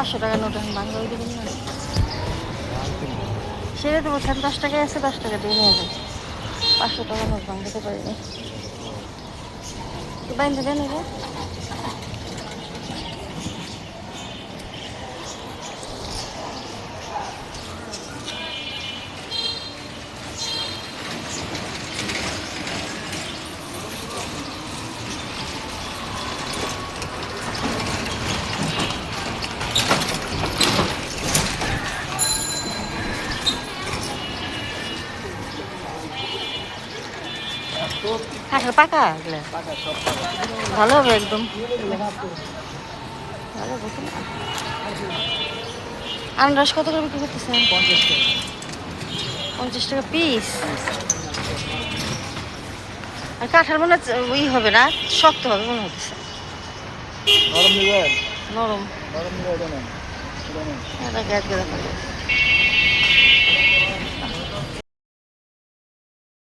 500 টাকা নোট এখন বাংলা ওই দেবেন না সেটা তো বলছেন 10 টাকায় আছে 10 টাকা দিয়ে নিয়ে যায় 500 টাকা নোট বাংলাতে পারিনি বাইন্দে দেন এটা কাঁঠাল পাকা এগুলো ভালো হবে একদম ভালো বুঝুন আনারস কত করে বিক্রি করতেছেন 50 টাকা পিস আর কাঁঠাল মনে হচ্ছে ওই হবে না শক্ত হবে মনে হচ্ছে নরম দিবেন নরম নরম দিবেন এটা গ্যাস গেলে